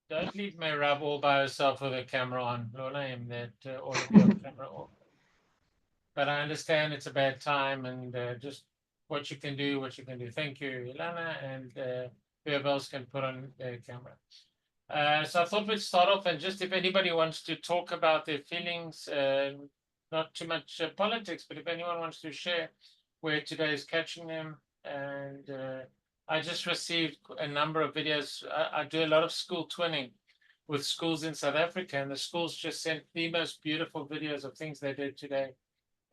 Don't leave Mehrab all by herself with her camera on. Lola, aim that all of you have camera off. But I understand it's a bad time and just what you can do, what you can do. Thank you, Ilana, and whoever else can put on their camera. So I thought we'd start off and just if anybody wants to talk about their feelings, not too much politics, but if anyone wants to share where today is catching them. And I just received a number of videos. I do a lot of school twinning with schools in South Africa, and the schools just sent the most beautiful videos of things they did today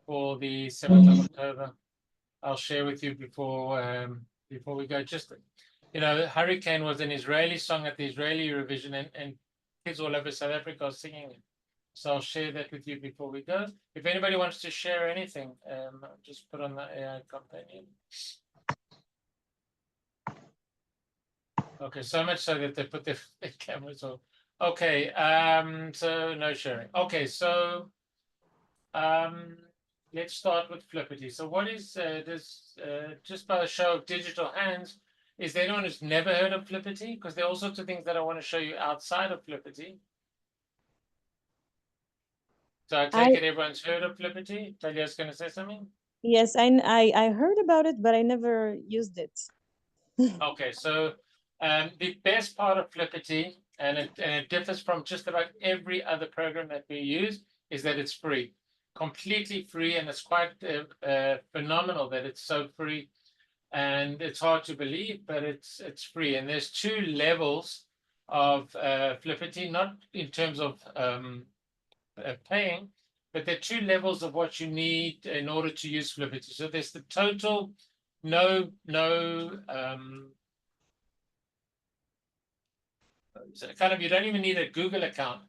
for the 7th of October. I'll share with you before we go. Just Hurricane was an Israeli song at the Israeli Eurovision, and kids all over South Africa are singing it. So I'll share that with you before we go. If anybody wants to share anything, just put on the AI companion. Okay, so much so that they put their cameras on. Okay, so no sharing. Okay, so let's start with Flippity. So what is this? Just by the show of digital hands, is there anyone who's never heard of Flippity? Because there are all sorts of things that I want to show you outside of Flippity. So I take I it everyone's heard of Flippity. Talia's going to say something. Yes, I heard about it, but I never used it. Okay, so the best part of Flippity, and it differs from just about every other program that we use, is that it's free, completely free, and it's quite phenomenal that it's so free. And it's hard to believe, but it's free. And there's two levels of Flippity, not in terms of paying, but there are two levels of what you need in order to use Flippity. So there's the total no so kind of you don't even need a Google account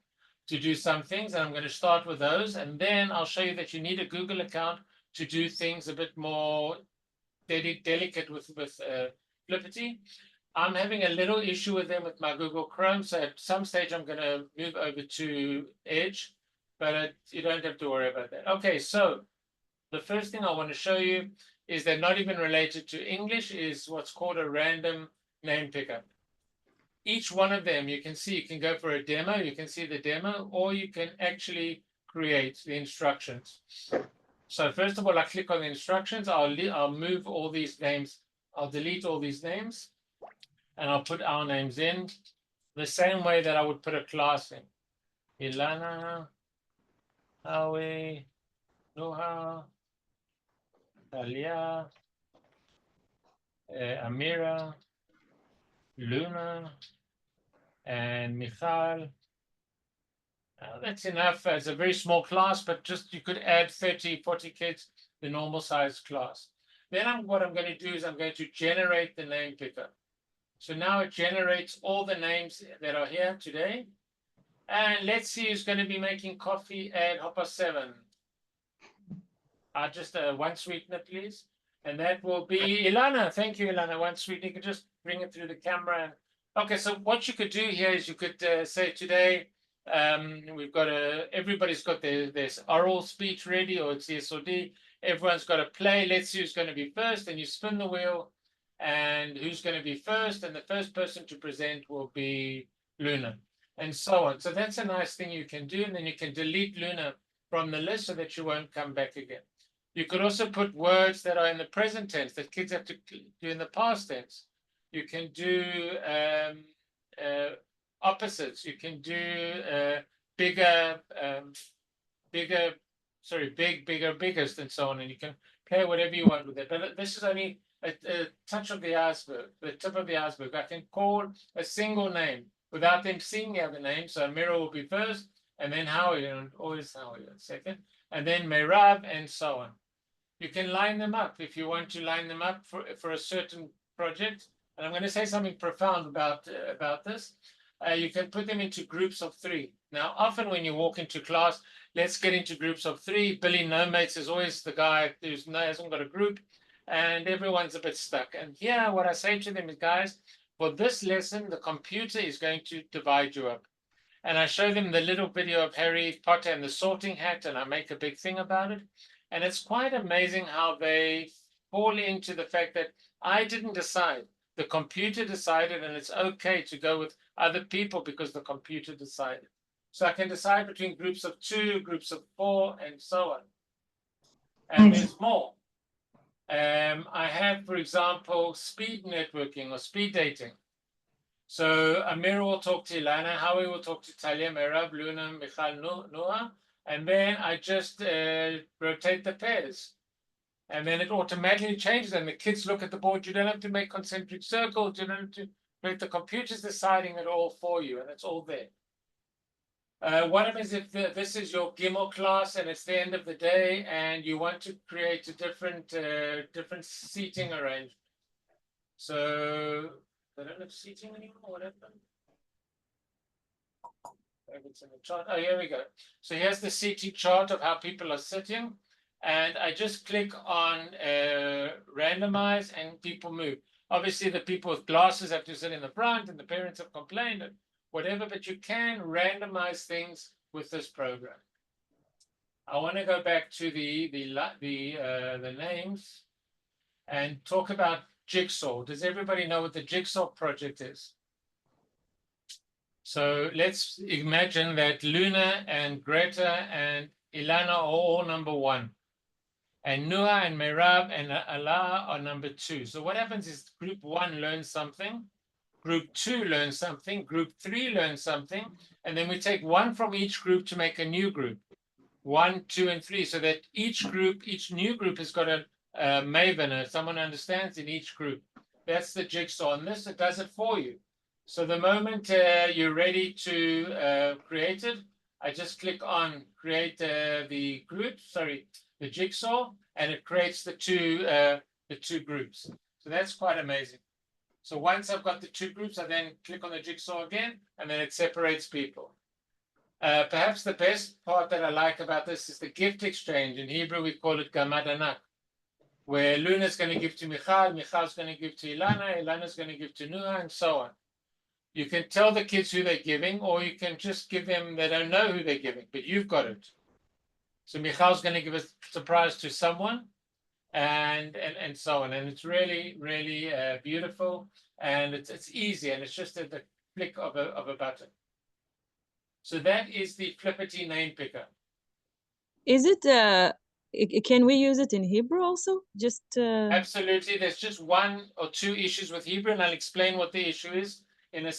to do some things. And I'm going to start with those. And then I'll show you that you need a Google account to do things a bit more delicate with Flippity. I'm having a little issue with them with my Google Chrome. So at some stage, I'm going to move over to Edge, but you don't have to worry about that. Okay, so the first thing I want to show you is that not even related to English is what's called a random name picker. Each one of them, you can see, you can go for a demo, you can see the demo, or you can actually create the instructions. So first of all, I click on the instructions. I'll move all these names. I'll delete all these names, and I'll put our names in the same way that I would put a class in. Ilana, Awe, Noha, Talia, Amira, Luna, and Michal. That's enough. It's a very small class, but just you could add 30, 40 kids, the normal size class. Then what I'm going to do is I'm going to generate the name picker. So now it generates all the names that are here today. And let's see who's going to be making coffee at 7:30. Just one sweetener, please. And that will be Ilana. Thank you, Ilana. One sweetener. You can just bring it through the camera. Okay, so what you could do here is you could say today, we've got everybody's got their oral speech ready, or it's ESOD. Everyone's got to play. Let's see who's going to be first. And you spin the wheel, and who's going to be first. And the first person to present will be Luna, and so on. So that's a nice thing you can do. And then you can delete Luna from the list so that you won't come back again. You could also put words that are in the present tense that kids have to do in the past tense. You can do opposites. You can do bigger, bigger, sorry, bigger, biggest, and so on. And you can play whatever you want with it. But this is only a touch of the iceberg, the tip of the iceberg. I can call a single name without them seeing the other name. So Mira will be first, and then Howie, and always Howie second, and then Merab, and so on. You can line them up if you want to line them up for a certain project. And I'm going to say something profound about this. You can put them into groups of three. Now, often when you walk into class, let's get into groups of three. Billy No Mates is always the guy who hasn't got a group, and everyone's a bit stuck. And here, what I say to them is, guys, for this lesson, the computer is going to divide you up. And I show them the little video of Harry Potter and the sorting hat, and I make a big thing about it. And it's quite amazing how they fall into the fact that I didn't decide The computer decided, and it's okay to go with other people because the computer decided. So I can decide between groups of 2, groups of 4, and so on. And there's more. I have, for example, speed networking or speed dating. So Amira will talk to Ilana, Howie will talk to Talia, Merab, Luna, Michal, Noah, and then I just rotate the pairs. And then it automatically changes, and the kids look at the board. You don't have to make concentric circles. You don't have to make the computer's deciding it all for you, and it's all there. What happens if this is your Gimel class and it's the end of the day and you want to create a different seating arrangement? So they don't have seating anymore. What happened? Maybe it's in the chart. Oh, here we go. So here's the seating chart of how people are sitting. And I just click on randomize and people move. Obviously, the people with glasses have to sit in the front and the parents have complained and whatever, but you can randomize things with this program. I want to go back to the names and talk about Jigsaw. Does everybody know what the Jigsaw project is? So let's imagine that Luna and Greta and Ilana are all number 1. And Noah and Merab and Allah are number 2. So what happens is group 1 learns something, group 2 learns something, group 3 learns something, and then we take 1 from each group to make a new group. 1, 2, and 3, so that each new group has got a maven, someone understands in each group. That's the jigsaw, and this, it does it for you. So the moment you're ready to create it, I just click on create the jigsaw, and it creates the two groups. So that's quite amazing. So once I've got the 2 groups, I then click on the jigsaw again, and then it separates people. Perhaps the best part that I like about this is the gift exchange. In Hebrew, we call it gamadanak, where Luna's going to give to Michal, Michal's going to give to Ilana, Ilana's going to give to Noah, and so on. You can tell the kids who they're giving, or you can just give them, they don't know who they're giving, but you've got it. So Michal's going to give a surprise to someone, and so on. And it's really, really beautiful, and it's easy, and it's just at the flick of a button. So that is the Flippity name picker. Is it can we use it in Hebrew also? Just Absolutely. There's just 1 or 2 issues with Hebrew, and I'll explain what the issue is in a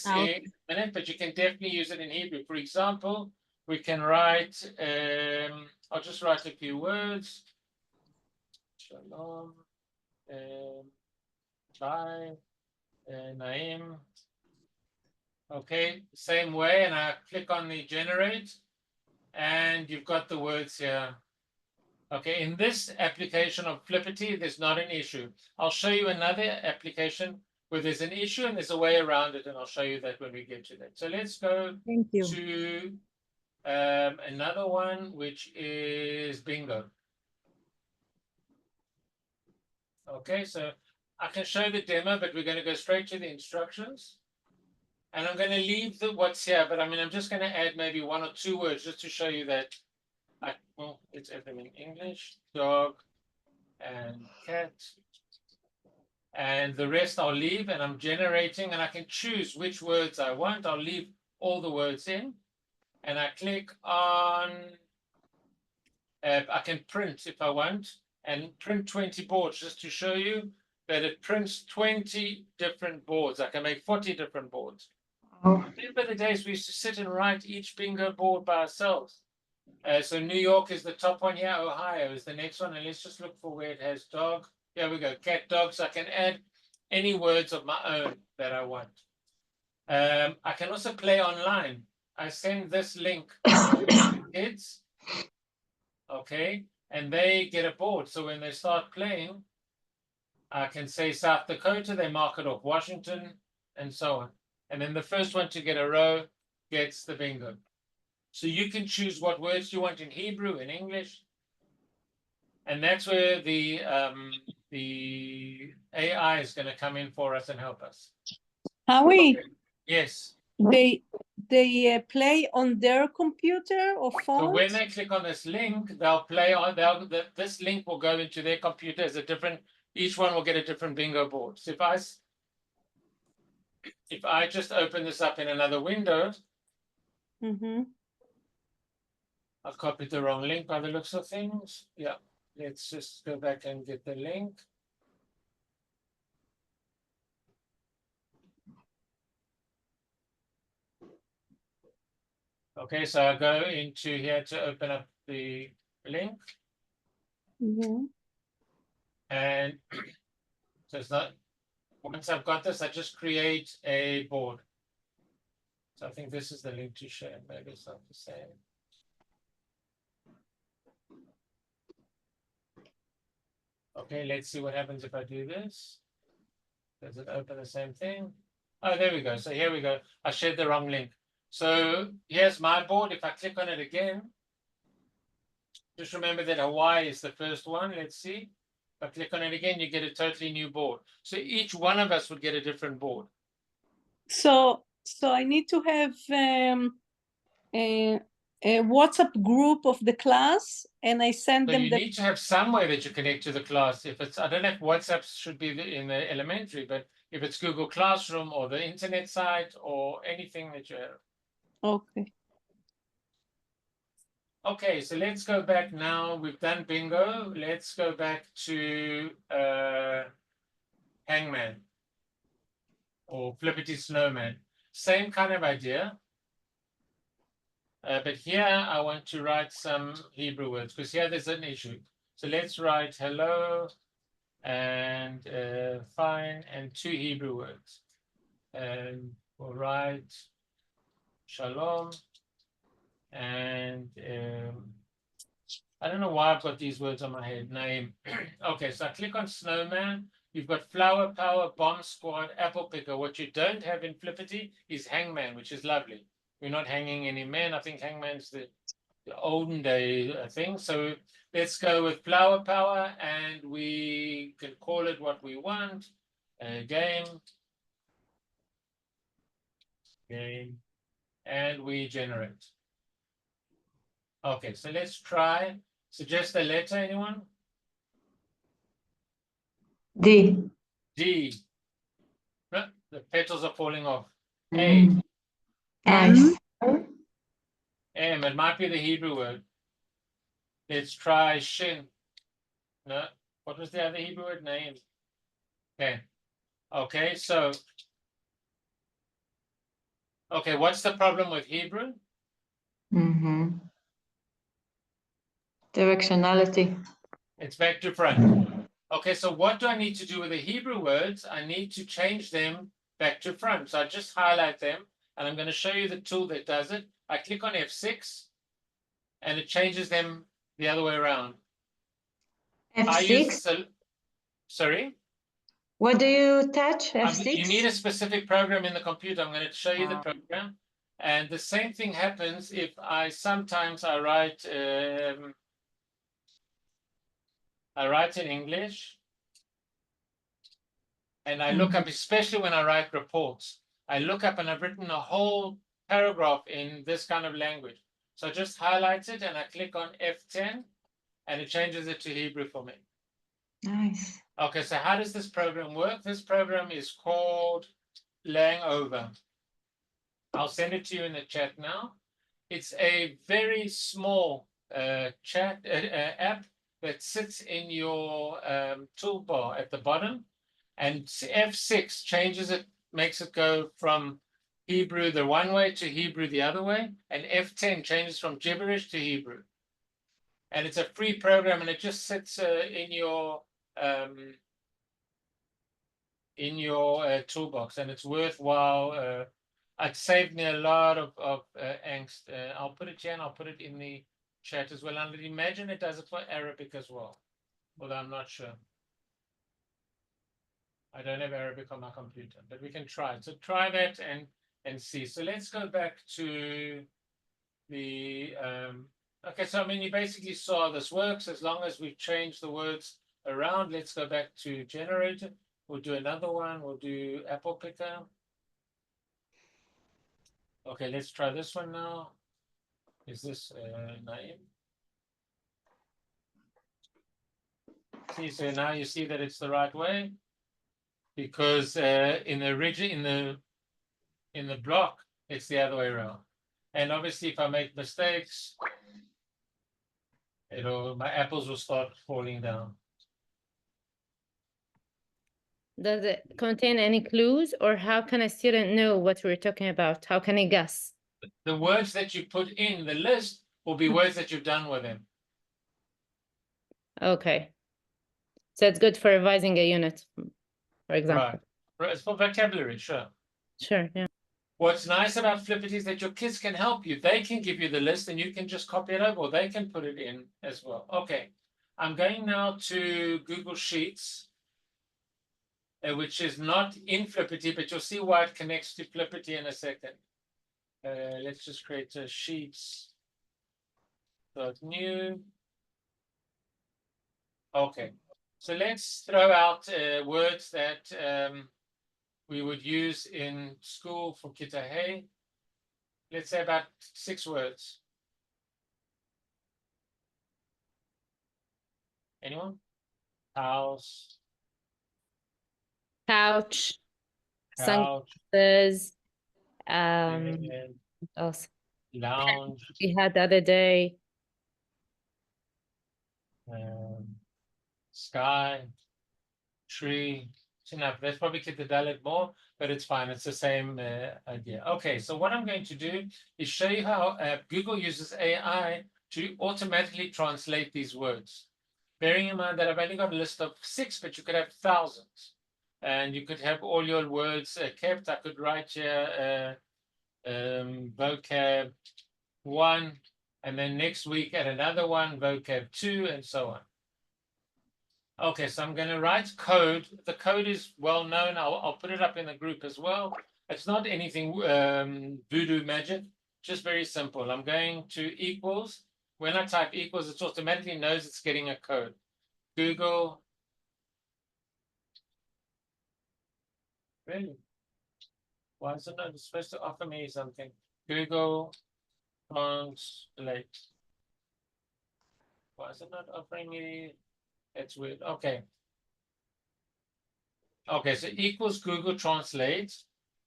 minute, but you can definitely use it in Hebrew. For example, we can write, I'll just write a few words. Shalom, bye, Naim. Okay, same way, and I click on the generate, and you've got the words here. Okay, in this application of Flippity, there's not an issue. I'll show you another application where there's an issue and there's a way around it, and I'll show you that when we get to that. So let's go to another one, which is bingo. Okay, so I can show the demo, but we're going to go straight to the instructions. And I'm going to leave what's here, but I mean, I'm just going to add maybe 1 or 2 words just to show you that. Well, it's everything in English, dog and cat. And the rest I'll leave, and I'm generating, and I can choose which words I want. I'll leave all the words in, and I click on, I can print if I want, and print 20 boards just to show you that it prints 20 different boards. I can make 40 different boards. Remember the days we used to sit and write each bingo board by ourselves. So New York is the top one here, Ohio is the next one, and let's just look for where it has dog. Here we go, cat, dog. So I can add any words of my own that I want. I can also play online. I send this link to kids, okay, and they get a board. So when they start playing, I can say South Dakota, they mark it off, Washington, and so on. And then the first one to get a row gets the bingo. So you can choose what words you want in Hebrew, in English. And that's where the AI is going to come in for us and help us. Howie, Yes. they play on their computer or phone? So when they click on this link, they'll play on, this link will go into their computer as a different, each one will get a different bingo board. So if I just open this up in another window, Mm-hmm. I copied the wrong link by the looks of things. Yeah, let's just go back and get the link. Okay, so I go into here to open up the link, Mm-hmm. and so it's not, once I've got this, I just create a board. So I think this is the link to share. Maybe it's not the same. Okay, let's see what happens if I do this. Does it open the same thing? Oh, there we go. So here we go. I shared the wrong link. So here's my board. If I click on it again, just remember that Hawaii is the first one. Let's see. If I click on it again, you get a totally new board. So each one of us would get a different board. So I need to have a WhatsApp group of the class, and I send So them you the. need to have some way that you connect to the class. If it's, I don't know if WhatsApp should be in the elementary, but if it's Google Classroom or the internet site or anything that you have. Okay. Okay, so let's go back now. We've done bingo. Let's go back to Hangman or Flippity Snowman. Same kind of idea. But here I want to write some Hebrew words because here there's an issue. So let's write hello and fine and 2 Hebrew words. And we'll write shalom and I don't know why I've got these words on my head. Name. Okay, so I click on snowman. You've got flower power, bomb squad, apple picker. What you don't have in Flippity is hangman, which is lovely. We're not hanging any men. I think hangman's the olden day thing. So let's go with flower power, and we can call it what we want. Game, and we generate. Okay, so let's try. Suggest a letter, anyone? D. D. No, the petals are falling off. A. Nice. M. It might be the Hebrew word. Let's try shin. No. What was the other Hebrew word? Name. Okay. Okay, so. Okay, what's the problem with Hebrew? Directionality. It's back to front. Okay, so what do I need to do with the Hebrew words? I need to change them back to front. So I just highlight them, and I'm going to show you the tool that does it. I click on F6, and it changes them the other way around. I use, F6. sorry? What do you touch? F6? You need a specific program in the computer. I'm going to show you the program. And the same thing happens if sometimes I write in English. And I look up, especially when I write reports, I look up and I've written a whole paragraph in this kind of language. So I just highlight it and I click on F10 and it changes it to Hebrew for me. Nice. Okay, so how does this program work? This program is called Langover. I'll send it to you in the chat now. It's a very small chat app that sits in your toolbar at the bottom. And F6 changes it, makes it go from Hebrew the one way to Hebrew the other way. And F10 changes from gibberish to Hebrew. And it's a free program, and it just sits in your toolbox, and it's worthwhile. It saved me a lot of angst. I'll put it here, and I'll put it in the chat as well. And I'd imagine it does it for Arabic as well, although I'm not sure. I don't have Arabic on my computer, but we can try it. So try that and see. So let's go back to the, okay, so I mean, you basically saw how this works. As long as we've changed the words around, let's go back to generator. We'll do another one. We'll do apple picker. Okay, let's try this one now. Is this name? See, so now you see that it's the right way, because in the In the block, it's the other way around. And obviously, if I make mistakes, my apples will start falling down. Does it contain any clues, or how can a student know what we're talking about? How can he guess? The words that you put in the list will be words that you've done with them. Okay. So it's good for revising a unit, for example. Right. It's for vocabulary, sure. Sure, yeah. What's nice about Flipit is that your kids can help you. They can give you the list and you can just copy it over, or they can put it in as well. Okay. I'm going now to Google Sheets, which is not in Flippity, but you'll see why it connects to Flippity in a second. Let's just create a Sheets. New. Okay. So let's throw out words that we would use in school for Kitahe. Let's say about 6 words. Anyone? House, Couch, couch, sunglasses, bed, what else? lounge, We had the other day. sky, tree. It's enough. Let's probably keep the dialect more, but it's fine. It's the same idea. Okay, so what I'm going to do is show you how Google uses AI to automatically translate these words. Bearing in mind that I've only got a list of 6, but you could have thousands. And you could have all your words kept. I could write here vocab 1, and then next week add another one, vocab 2, and so on. Okay, so I'm going to write code. The code is well known. I'll put it up in the group as well. It's not anything voodoo magic, just very simple. I'm going to equals. When I type equals, it automatically knows it's getting a code. Google. Really? Why is it not supposed to offer me something? Google translate. Why is it not offering me? It's weird. Okay. Okay, so equals Google Translate.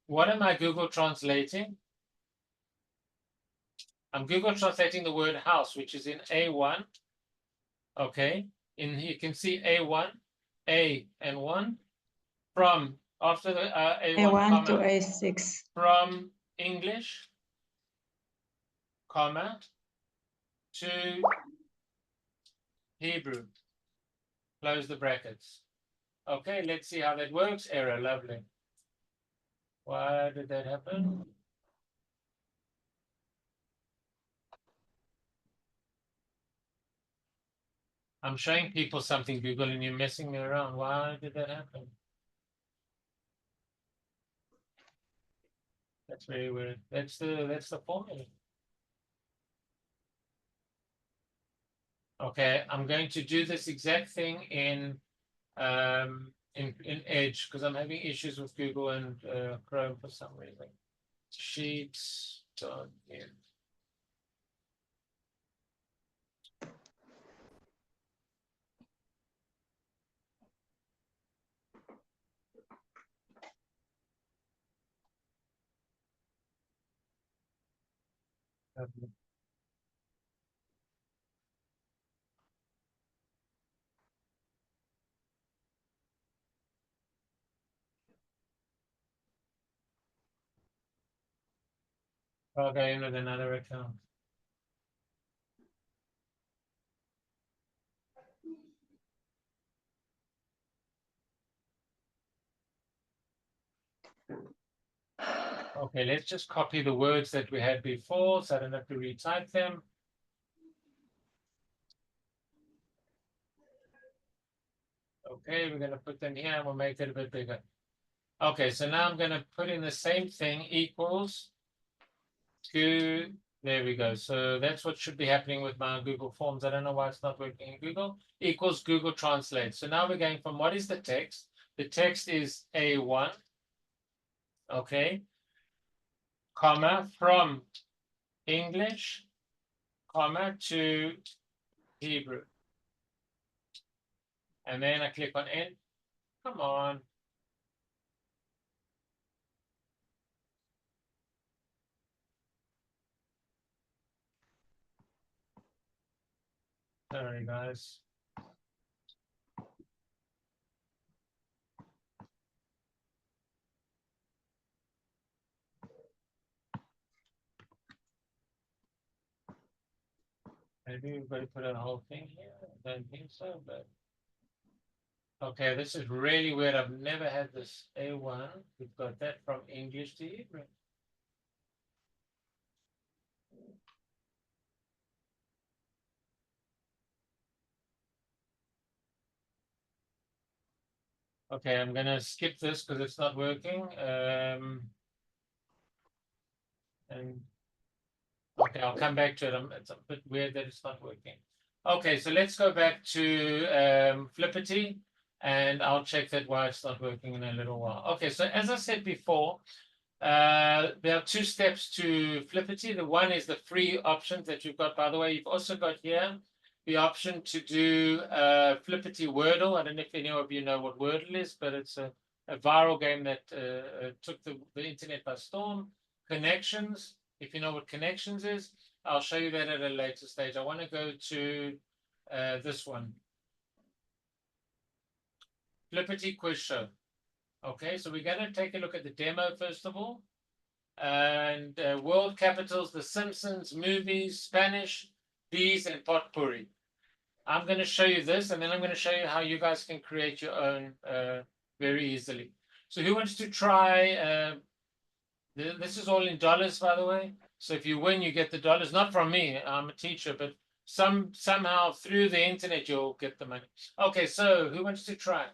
What am I Google translating? I'm Google translating the word house, which is in A1. Okay, you can see A1, A and 1 from after the A1, A1 to comma, A6. from English, comma, to Hebrew. Close the brackets. Okay, let's see how that works. Error, lovely. Why did that happen? I'm showing people something, Google, and you're messing me around. Why did that happen? That's very weird. That's the formula. Okay, I'm going to do this exact thing in Edge because I'm having issues with Google and Chrome for some reason. Sheets done in. Okay, in with another account. Okay, let's just copy the words that we had before so I don't have to retype them. Okay, we're going to put them here and we'll make it a bit bigger. Okay, so now I'm going to put in the same thing, equals to, there we go. So that's what should be happening with my Google Forms. I don't know why it's not working in Google. Equals Google Translate. So now we're going from what is the text? The text is A1. Okay. Comma, from English, comma, to Hebrew. And then I click on End. Come on. Sorry, guys. Maybe we've got to put a whole thing here. I don't think so, but. Okay, this is really weird. I've never had this A1. We've got that from English to Hebrew. Okay, I'm gonna skip this because it's not working. And okay, I'll come back to it. It's a bit weird that it's not working. Okay, so let's go back to Flippity, and I'll check that why it's not working in a little while. Okay, so as I said before, there are two steps to Flippity. The one is the free options that you've got. By the way, you've also got here the option to do Flippity Wordle. I don't know if any of you know what Wordle is, but it's a viral game that took the internet by storm. Connections, if you know what connections is, I'll show you that at a later stage. I want to go to this one. Flippity Quiz Show. Okay, so we're going to take a look at the demo first of all. And world capitals, The Simpsons, movies, Spanish, bees, and potpourri. I'm going to show you this, and then I'm going to show you how you guys can create your own very easily. So who wants to try? This is all in dollars, by the way. So if you win, you get the dollars. Not from me. I'm a teacher, but somehow through the internet, you'll get the money. Okay, so who wants to try?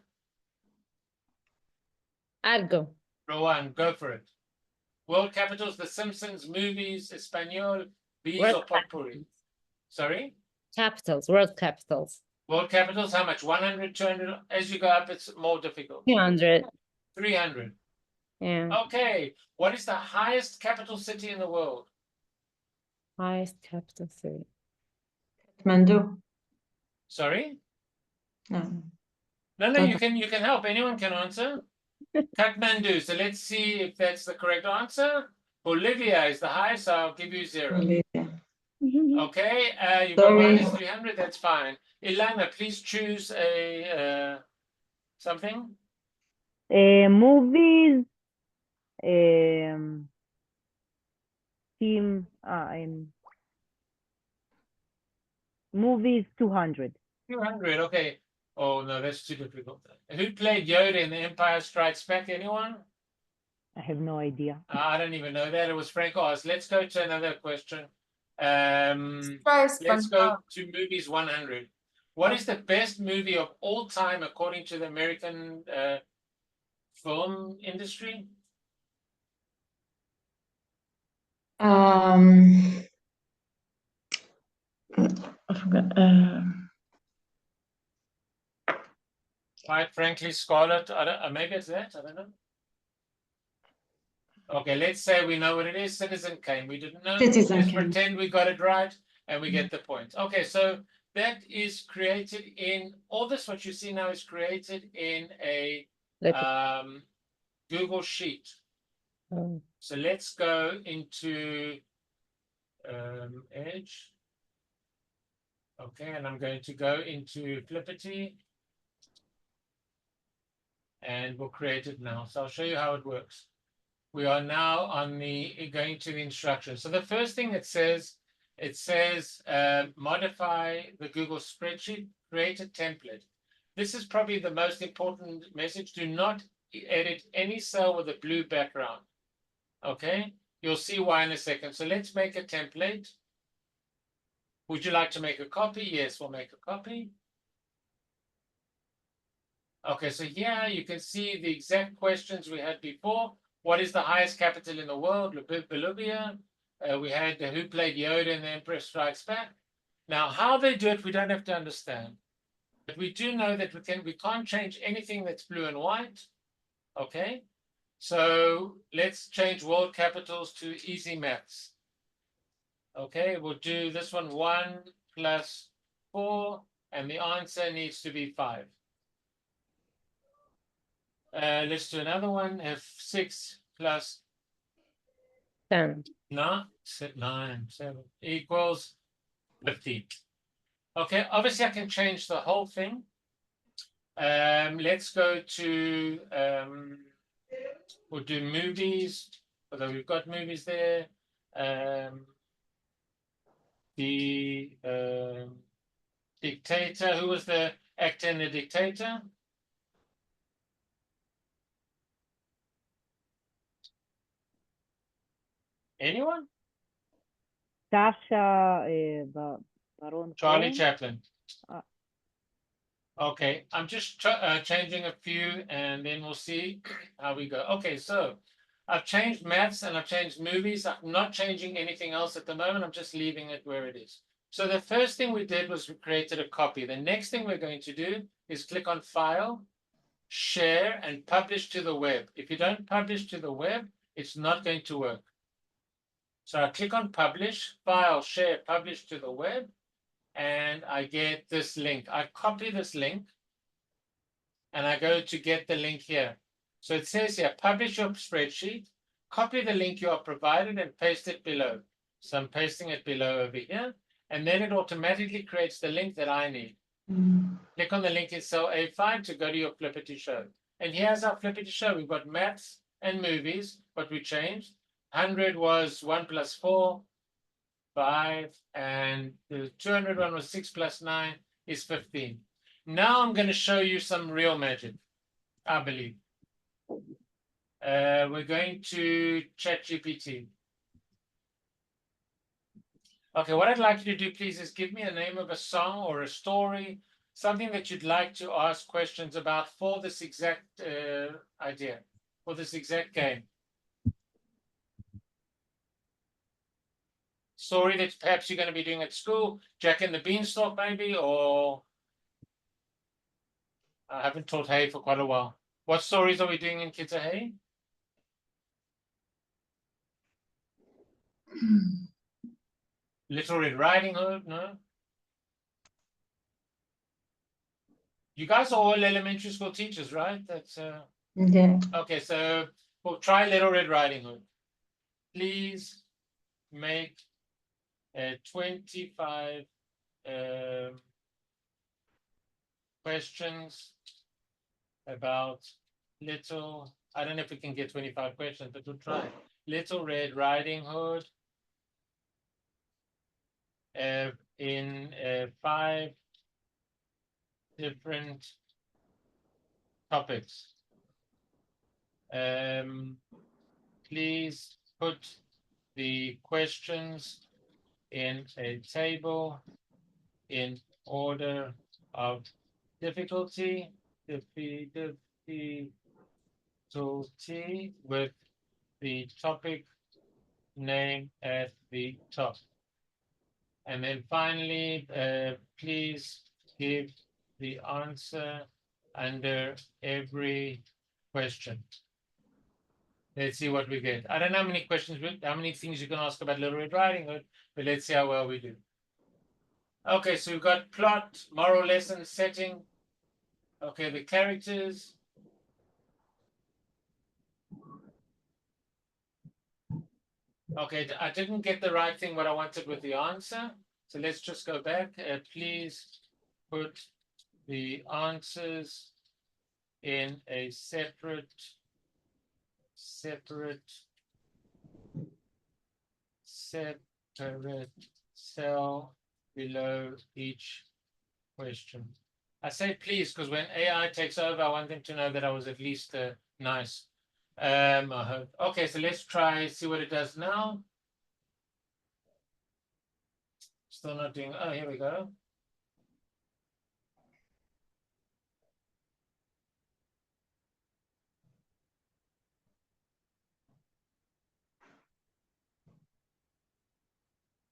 I'll Rowan, go for it. World capitals, The Simpsons, movies, Espanol, bees, World or potpourri. Sorry? Capitals, world capitals. World capitals, how much? 100, 200? As you go up, it's more difficult. 200. 300. Yeah. Okay. What is the highest capital city in the world? Highest capital city. Kathmandu. Sorry? No. No, Don't- you can help. Anyone can answer. Kathmandu. So let's see if that's the correct answer. Bolivia is the highest, so I'll give you 0. Bolivia. Okay, you got Sorry. minus 300, that's fine. Ilana, please choose a something. Movies, movies 200. 200, okay. Oh, no, that's too difficult. Who played Yoda in The Empire Strikes Back? Anyone? I have no idea. I don't even know that. It was Frank Oz. Let's go to another question. Let's go to movies 100. What is the best movie of all time according to the American film industry? I forgot. Quite frankly, Scarlet. I don't, maybe it's that. I don't know. Okay, let's say we know what it is. Citizen Kane. We didn't know. Citizen Let's Kane. pretend we got it right, and we get the point. Okay, so that is created in all this. What you see now is created in a Google Sheet. Oh. So let's go into Edge. Okay, and I'm going to go into Flippity. And we'll create it now. So I'll show you how it works. We are now on going to the instructions. So the first thing it says modify the Google spreadsheet, create a template. This is probably the most important message. Do not edit any cell with a blue background. Okay, you'll see why in a second. So let's make a template. Would you like to make a copy? Yes, we'll make a copy. Okay, so here you can see the exact questions we had before. What is the highest capital in the world? Bolivia. We had who played Yoda in The Emperor Strikes Back. Now, how they do it, we don't have to understand. But we do know that we can't change anything that's blue and white. Okay, so let's change world capitals to easy maths. Okay, we'll do this one 1 plus 4, and the answer needs to be 5. Let's do another one. F6 plus 10. 9 equals 15. Okay, obviously I can change the whole thing. Let's go to we'll do movies, although we've got movies there. The Dictator. Who was the actor in The Dictator? Anyone? Sasha Baron Charlie Cohen. Chaplin. Ah. Okay, I'm just changing a few and then we'll see how we go. Okay, so I've changed maths and I've changed movies. I'm not changing anything else at the moment. I'm just leaving it where it is. So the first thing we did was we created a copy. The next thing we're going to do is click on File, Share, and Publish to the web. If you don't publish to the web, it's not going to work. So I click on Publish, File, Share, Publish to the web, and I get this link. I copy this link and I go to get the link here. So it says here, publish your spreadsheet, copy the link you are provided and paste it below. So I'm pasting it below over here, and then it automatically creates the link that I need. Click on the link in cell A5 to go to your Flippity show. And here's our Flippity show. We've got maths and movies, what we changed. 100 was 1 plus 4, 5, and the 200 one was 6 plus 9 is 15. Now I'm going to show you some real magic, I believe. We're going to ChatGPT. Okay, what I'd like you to do, please, is give me a name of a song or a story, something that you'd like to ask questions about for this exact idea, for this exact game. Story that perhaps you're going to be doing at school, Jack and the Beanstalk maybe, or I haven't taught hay for quite a while. What stories are we doing in Kids of Hay? Little Red Riding Hood, no? You guys are all elementary school teachers, right? That's Yeah. okay, so we'll try Little Red Riding Hood. Please make 25 questions about Little, I don't know if we can get 25 questions, but we'll try. Little Red Riding Hood in 5 different topics. Please put the questions in a table in order of difficulty, with the topic name at the top. And then finally, please give the answer under every question. Let's see what we get. I don't know how many questions, how many things you can ask about Little Red Riding Hood, but let's see how well we do. Okay, so we've got plot, moral lesson, setting. Okay, the characters. Okay, I didn't get the right thing, what I wanted with the answer. So let's just go back. Please put the answers in a separate cell below each question. I say please because when AI takes over, I want them to know that I was at least nice. I hope. Okay, so let's try, see what it does now. Still not doing, oh, here we go.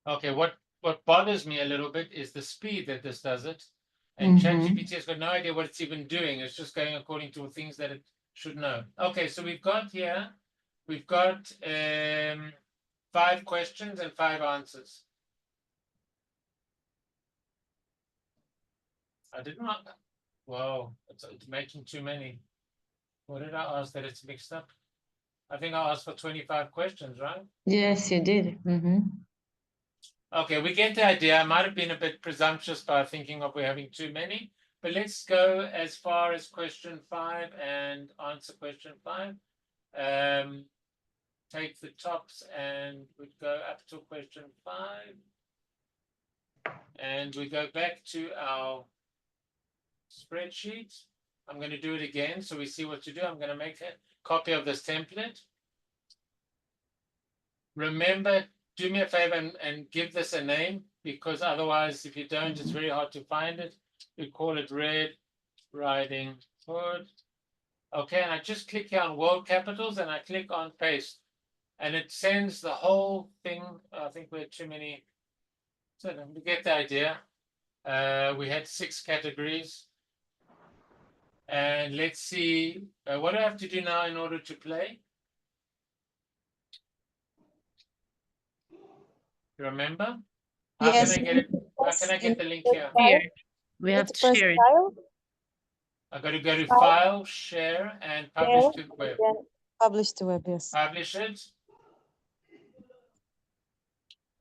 Okay, what bothers me a little bit is the speed that this does it. And ChatGPT has got no idea what it's even doing. It's just going according to things that it should know. Okay, so we've got here, we've got 5 questions and 5 answers. I did not, whoa, it's making too many. What did I ask that it's mixed up? I think I asked for 25 questions, right? Yes, you did. Okay, we get the idea. I might have been a bit presumptuous by thinking of we're having too many, but let's go as far as question 5 and answer question 5. Take the tops and we'd go up to question 5. And we go back to our spreadsheet. I'm going to do it again so we see what to do. I'm going to make a copy of this template. Remember, do me a favor and give this a name, because otherwise, if you don't, it's very hard to find it. We call it Red Riding Hood. Okay, and I just click here on world capitals and I click on paste. And it sends the whole thing. I think we had too many. So we get the idea. We had 6 categories. And let's see, what do I have to do now in order to play? You remember? How Yes, can I get it? How can I get the link here? Here, we have to first share it. file, I got to go to File. File, Share, and Publish Share, to the web. then publish to web, yes. Publish it.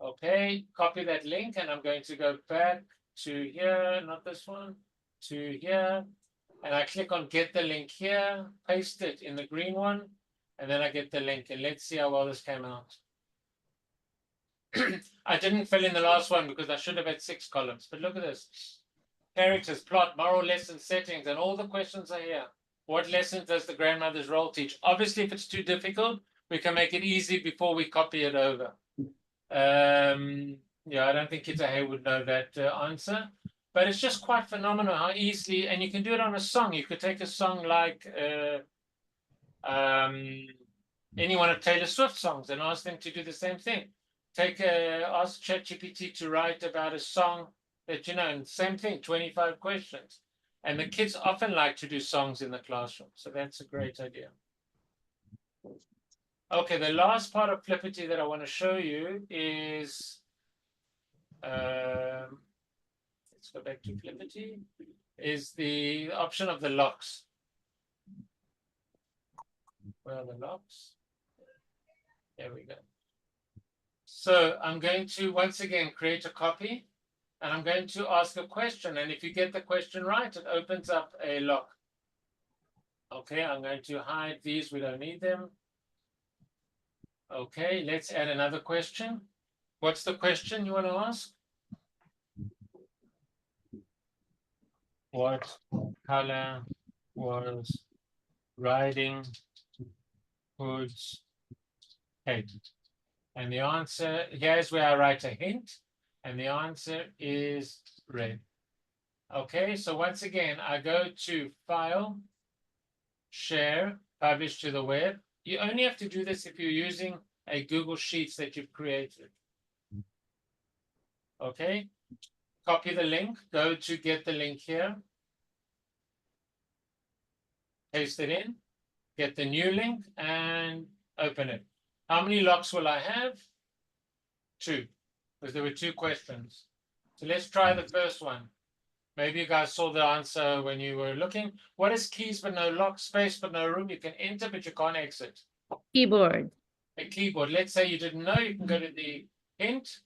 Okay, copy that link, and I'm going to go back to here, not this one, to here. And I click on Get the Link here, paste it in the green one, and then I get the link. And let's see how well this came out. I didn't fill in the last one because I should have had 6 columns, but look at this. Characters, plot, moral lesson, settings, and all the questions are here. What lessons does the grandmother's role teach? Obviously, if it's too difficult, we can make it easy before we copy it over. Yeah, I don't think Kita Hay would know that answer, but it's just quite phenomenal how easily, and you can do it on a song. You could take a song like any one of Taylor Swift songs and ask them to do the same thing. Ask ChatGPT to write about a song that, you know, and same thing, 25 questions. And the kids often like to do songs in the classroom. So that's a great idea. Okay, the last part of Flippity that I want to show you is, let's go back to Flippity, is the option of the locks. Where are the locks? There we go. So I'm going to, once again, create a copy, and I'm going to ask a question. And if you get the question right, it opens up a lock. Okay, I'm going to hide these. We don't need them. Okay, let's add another question. What's the question you want to ask? What color was Riding Hood's head? And the answer, here's where I write a hint, and the answer is red. Okay, so once again, I go to File, Share, Publish to the web. You only have to do this if you're using a Google Sheets that you've created. Okay, copy the link, go to Get the Link here, paste it in, get the new link, and open it. How many locks will I have? 2, because there were 2 questions. So let's try the first one. Maybe you guys saw the answer when you were looking. What is keys but no lock, space but no room? You can enter, but you can't exit. Keyboard. A keyboard. Let's say you didn't know, you can go to the hint,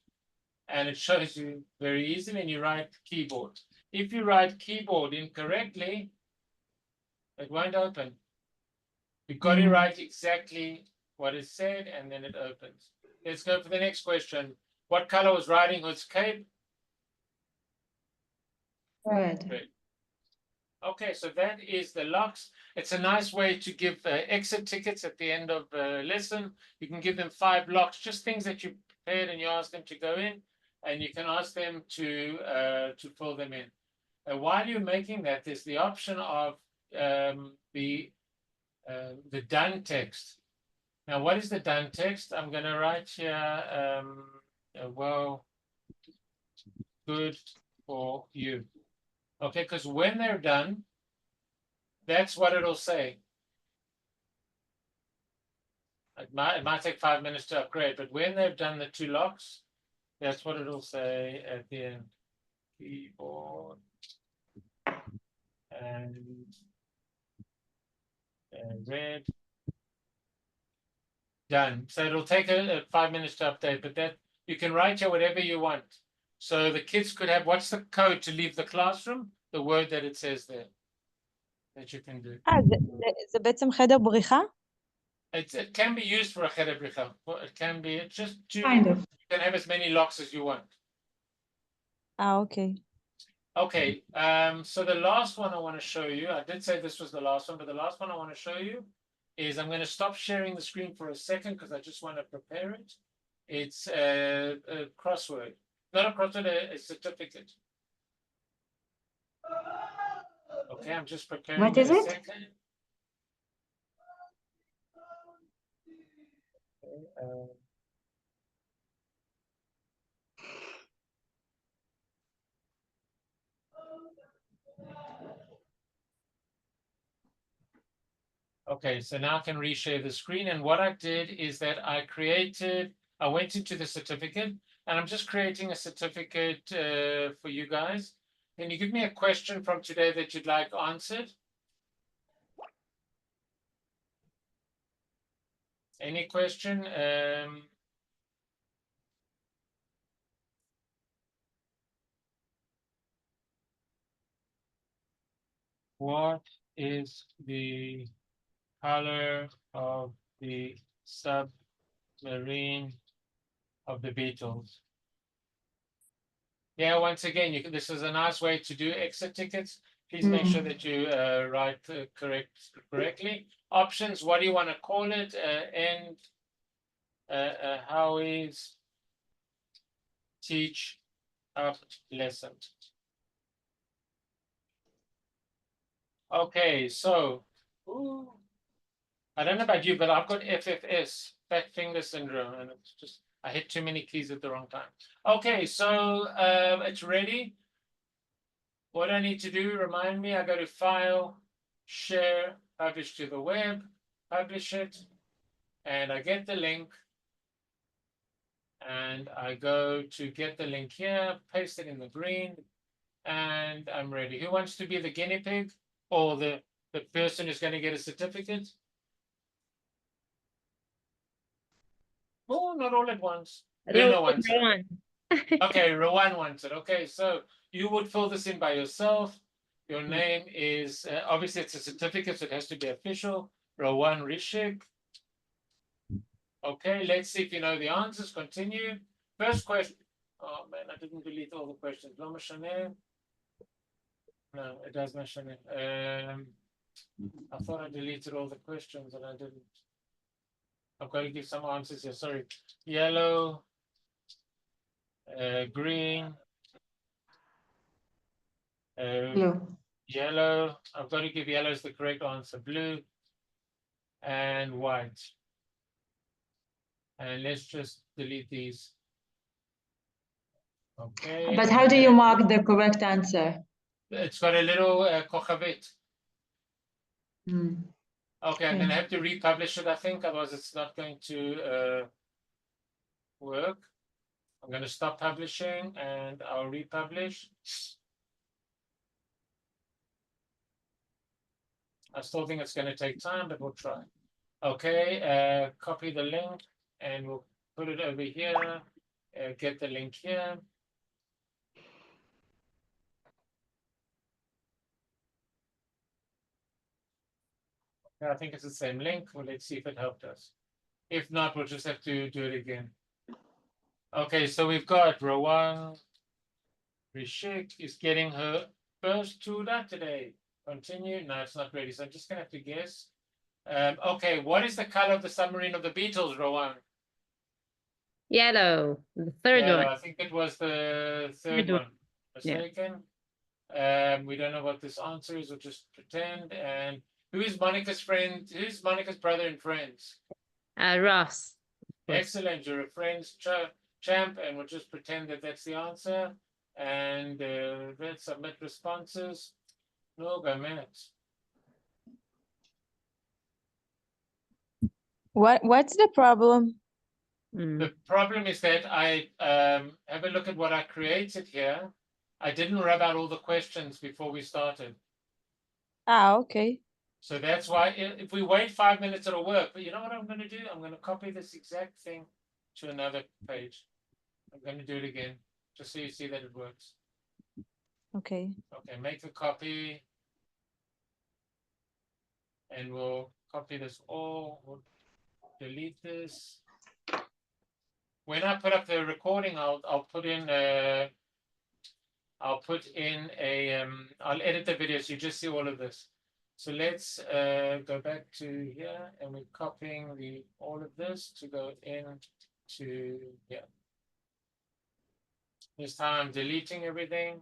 and it shows you very easily, and you write keyboard. If you write keyboard incorrectly, it won't open. You've got to write exactly what is said, and then it opens. Let's go for the next question. What color was Riding Hood's cape? Red. Red. Okay, so that is the locks. It's a nice way to give exit tickets at the end of a lesson. You can give them 5 locks, just things that you prepared, and you ask them to go in, and you can ask them to fill them in. While you're making that, there's the option of the done text. Now, what is the done text? I'm going to write here, well, good for you. Okay, because when they're done, that's what it'll say. It might take 5 minutes to upgrade, but when they've done the 2 locks, that's what it'll say at the end. Keyboard and red. Done. So it'll take 5 minutes to update, but You can write here whatever you want. So the kids could have, what's the code to leave the classroom? The word that it says there that you can do. זה בעצם חדר בריחה? It can be used for a cheder bricha. It can be just to, Kind of. you can have as many locks as you want. אוקיי. Okay, so the last one I want to show you, I did say this was the last one, but the last one I want to show you is I'm going to stop sharing the screen for a second because I just want to prepare it. It's a crossword, not a crossword, a certificate. Okay, I'm just preparing What is a it? second. Okay, okay, so now I can reshare the screen. And what I did is that I went into the certificate and I'm just creating a certificate for you guys. Can you give me a question from today that you'd like answered? Any question? What is the color of the submarine of the Beatles? Yeah, once again, this is a nice way to do exit tickets. Please make sure that you write correctly. Options, what do you want to call it? Howie's teach up lesson. Okay, so I don't know about you, but I've got FFS, fat finger syndrome, and it's just I hit too many keys at the wrong time. Okay, so it's ready. What I need to do, remind me, I go to File, Share, Publish to the web, publish it, and I get the link. And I go to get the link here, paste it in the green, and I'm ready. Who wants to be the guinea pig or the person who's going to get a certificate? Oh, not all at once. Bruno wants it. Rowan. Okay, Rowan wants it. Okay, so you would fill this in by yourself. Your name is, obviously it's a certificate, so it has to be official. Rowan Rishik. Okay, let's see if you know the answers. Continue. First question. Oh man, I didn't delete all the questions. No, it does not. I thought I deleted all the questions and I didn't. I've got to give some answers here. Sorry. Yellow, green, Blue. yellow. I've got to give yellow as the correct answer. Blue and white. And let's just delete these. Okay. But how do you mark the correct answer? It's got a little kochavit. Hmm. Okay, I'm going to have to republish it, I think, otherwise it's not going to work. I'm going to stop publishing and I'll republish. I still think it's going to take time, but we'll try. Okay, copy the link and we'll put it over here. Get the link here. I think it's the same link. Well, let's see if it helped us. If not, we'll just have to do it again. Okay, so we've got Rowan Rishik is getting her first Tula today. Continue. No, it's not ready. So I'm just gonna have to guess. Okay, what is the color of the submarine of the Beatles, Rowan? Yellow, the third Yellow. one. I think it was the third Third one. one. Mistaken. We don't know what this answer is. We'll just pretend. And who is Monica's friend? Who's Monica's brother in Friends? Ross. course. Excellent. You're a Friends champ, and we'll just pretend that that's the answer. And let's submit responses. No, go minutes. What's the problem? The problem is that I have a look at what I created here. I didn't rub out all the questions before we started. Okay. So that's why if we wait 5 minutes, it'll work. But you know what I'm going to do? I'm going to copy this exact thing to another page. I'm going to do it again, just so you see that it works. Okay. Okay, make a copy. And we'll copy this all, we'll delete this. When I put up the recording, I'll put in a, I'll edit the video so you just see all of this. So let's go back to here, and we're copying all of this to go into here. This time I'm deleting everything.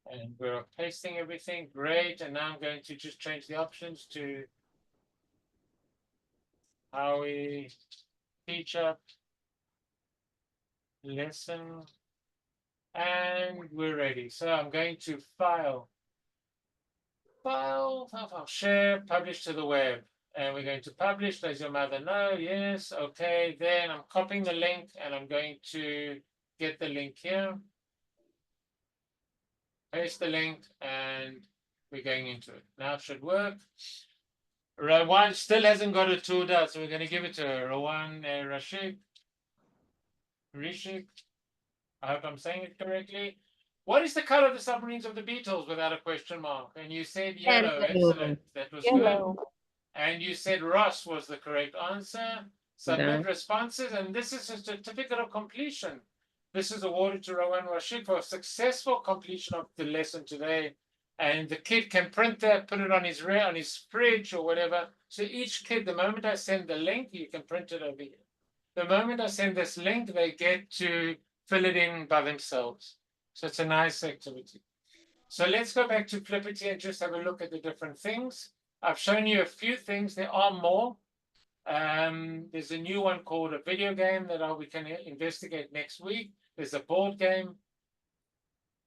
And we're pasting everything, great. And now I'm going to just change the options to how we Teachup lesson, and we're ready. So I'm going to file, share, publish to the web. And we're going to publish. Does your mother know? Yes. Okay. Then I'm copying the link, and I'm going to get the link here. Paste the link, and we're going into it. Now it should work. Rowan still hasn't got a tool out, so we're going to give it to her. Rowan Rashik. I hope I'm saying it correctly. What is the color of the submarines of the Beatles without a question mark? And you said yellow. Yellow. Excellent. That was Yellow. good. And you said Ross was the correct answer. Submit Done. responses, and this is a certificate of completion. This is awarded to Rowan Rashid for successful completion of the lesson today. And the kid can print that, put it on his fridge or whatever. So each kid, the moment I send the link, you can print it over here. The moment I send this link, they get to fill it in by themselves. So it's a nice activity. So let's go back to Flippity and just have a look at the different things. I've shown you a few things. There are more. There's a new one called a video game that we can investigate next week. There's a board game.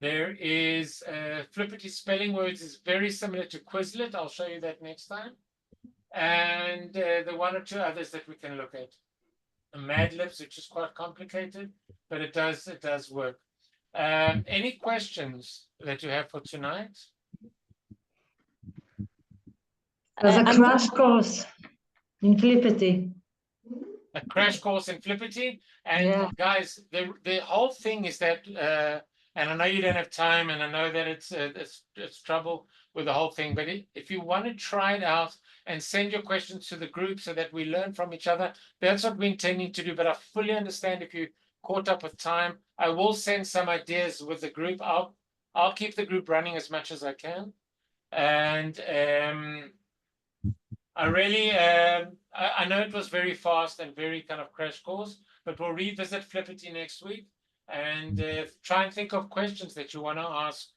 There is Flippity spelling words is very similar to Quizlet. I'll show you that next time. And the one or two others that we can look at. Mad Libs, which is quite complicated, but it does work. Any questions that you have for tonight? There's a I'm crash course in Flippity. A crash course in Flippity. And Yeah. guys, the whole thing is that, and I know you don't have time, and I know that it's trouble with the whole thing, but if you want to try it out and send your questions to the group so that we learn from each other, that's what we're intending to do. But I fully understand if you caught up with time. I will send some ideas with the group. I'll keep the group running as much as I can. And I really, I know it was very fast and very kind of crash course, but we'll revisit Flippity next week and try and think of questions that you want to ask.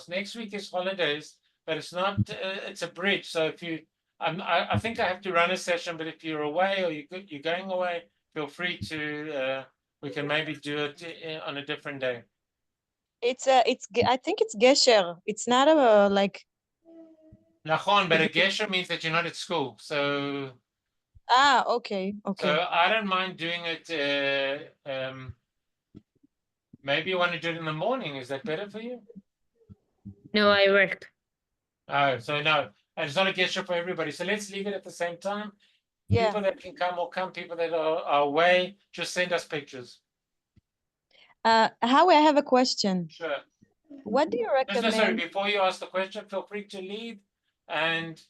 Next week is holidays, but it's not. It's a bridge. So if you, I think I have to run a session. But if you're away or you're going away, feel free to. We can maybe do it on a different day. I think it's Gesher. It's not a like. Nachon, but a gesher means that you're not at school. So. Okay. So I don't mind doing it. Maybe you want to do it in the morning. Is that better for you? No, I work. Oh, so no, and it's not a gesture for everybody. So let's leave it at the same time. Yeah. People that can come will come. People that are away, just send us pictures. Howie, I have a question. Sure. What do you No, sorry. recommend? Before you ask the question, feel free to leave, and